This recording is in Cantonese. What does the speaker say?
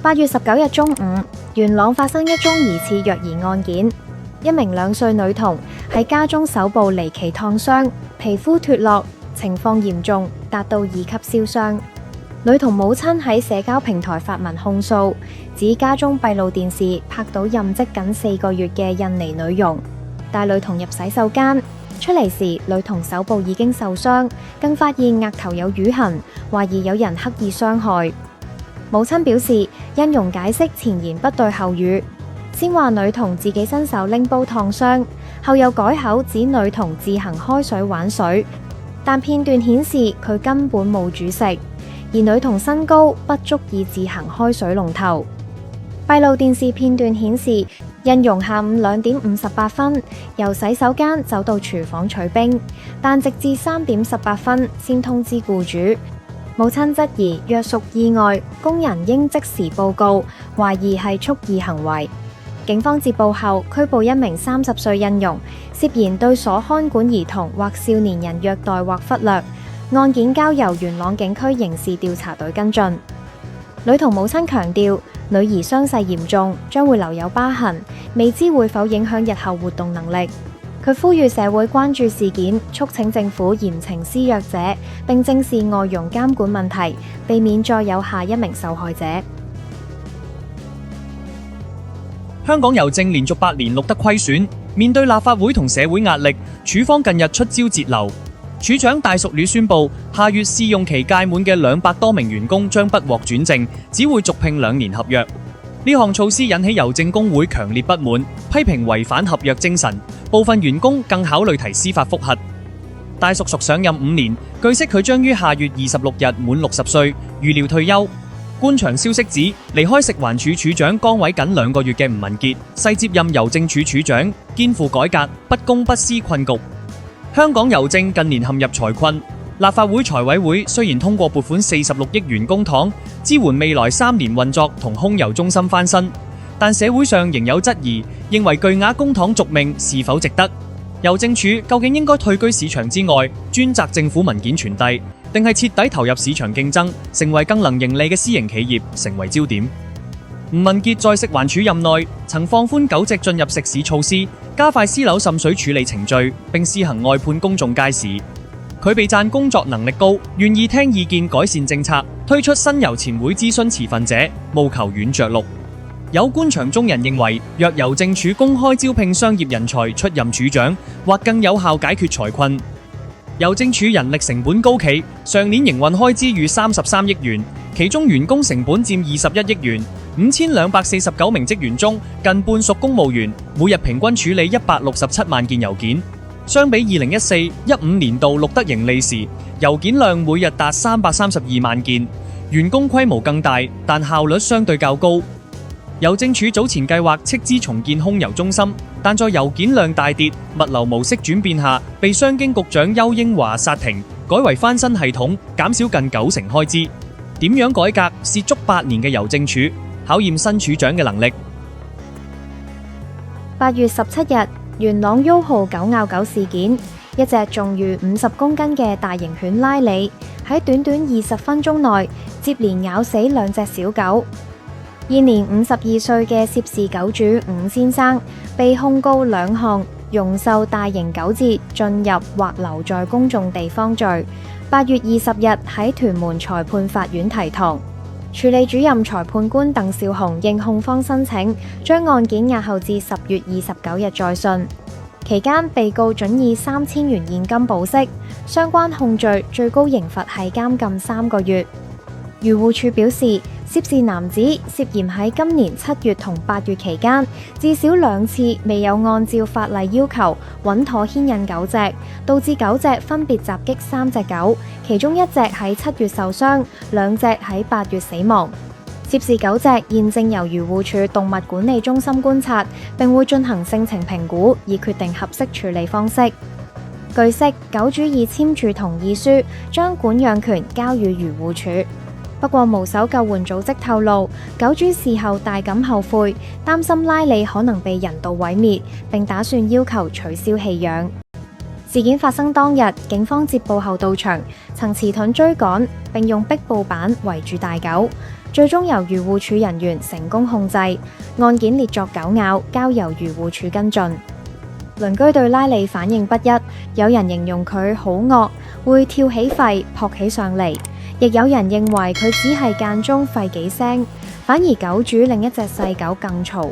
8月19日中午，元朗發生一宗疑似虐兒案件，一名2歲女童喺家中手部離奇燙傷，皮膚脫落，情況嚴重，達到2級燒傷。女童母親喺社交平台發文控訴，指家中閉路電視拍到任職僅4個月嘅印尼女傭帶女童入洗手間，出嚟時女童手部已經受傷，更發現額頭有瘀痕，懷疑有人刻意傷害。母親表示，印傭解釋前言不對後語，先話女童自己伸手拎煲燙傷，後又改口指女童自行開水玩水，但片段顯示佢根本冇煮食，而女童身高不足以自行開水龍頭。閉路電視片段顯示，印傭下午2點58分由洗手間走到廚房取冰，但直至3點18分先通知僱主。母親質疑若屬意外，工人應即時報告，懷疑係蓄意行為。警方接報後拘捕一名30歲印傭，涉嫌對所看管兒童或少年人虐待或忽略，案件交由元朗警區刑事調查隊跟進。女童母親強調，女兒傷勢嚴重，將會留有疤痕，未知會否影響日後活動能力。佢呼籲社會關注事件，促請政府嚴懲施虐者，並正視外傭監管問題，避免再有下一名受害者。香港郵政連續8年錄得虧損，面對立法會同社會壓力，署方近日出招節流。署長戴淑女宣布，下月試用期屆滿嘅200多名員工將不獲轉正，只會續聘2年合約。呢項措施引起郵政工會強烈不滿，批評違反合約精神，部分員工更考慮提司法覆核。戴淑上任5年，據悉佢將於下月26日滿60歲，預料退休。官場消息指，離開食環署署長崗位僅2個月嘅吳文傑，勢接任郵政署署長，肩負改革、不公不私困局。香港郵政近年陷入財困，立法會財委會雖然通過撥款46億元公帑支援未來3年運作同空郵中心翻新，但社會上仍有質疑，認為巨額公帑續命是否值得？郵政署究竟應該退居市場之外，專責政府文件傳遞，定係徹底投入市場競爭，成為更能盈利嘅私營企業，成為焦點？吳文傑在食環署任內曾放寬狗隻進入食肆措施，加快私樓滲水處理程序，並試行外判公眾街市。佢被讚工作能力高，願意聽意見改善政策，推出新郵前會諮詢持份者，務求軟着陸。有官場中人認為，若郵政署公開招聘商業人才出任署長，或更有效解決財困。郵政署人力成本高企，上年營運開支逾33億元，其中員工成本佔21億元。5249名職員中，近半屬公務員，每日平均處理167萬件郵件。相比2014-15年度錄得盈利時，郵件量每日達332萬件，員工規模更大，但效率相對較高。郵政署早前計劃斥資重建空郵中心，但在郵件量大跌、物流模式轉變下，被商經局長丘應樺剎停，改為翻新系統，減少近90%開支。點樣改革涉足8年嘅郵政署，考驗新署長嘅能力。8月17日，元朗 YOHO 狗咬狗事件，一隻重逾50公斤嘅大型犬拉里喺短短20分鐘內接連咬死2隻小狗。現年52歲嘅涉事狗主伍先生被控告2項容受大型狗隻進入或留在公眾地方罪。8月20日喺屯門裁判法院提堂。處理主任裁判官鄧少雄應控方申請，將案件押後至10月29日再訊。期間，被告准以3000元現金保釋，相關控罪最高刑罰係監禁3個月。漁護署表示，涉事男子涉嫌喺今年7月同8月期間，至少2次未有按照法例要求穩妥牽引狗隻，導致狗隻分別襲擊3隻狗，其中1隻喺7月受傷，2隻喺8月死亡。涉事狗隻現正由漁護署動物管理中心觀察，並會進行性情評估，以決定合適處理方式。據悉，狗主已簽署同意書，將管養權交予漁護署。不過，無搜救援組織透露，狗主事後大感後悔，擔心拉里可能被人道毀滅，並打算要求取消棄養。事件發生當日，警方接報後到場，曾持盾追趕，並用壁布板圍住大狗。最終由漁護署人員成功控制，案件列作狗咬，交由漁護署跟進。鄰居對拉利反應不一，有人形容佢好惡，會跳起吠撲起上嚟，亦有人認為佢只係間中吠幾聲，反而狗主另一隻細狗更嘈，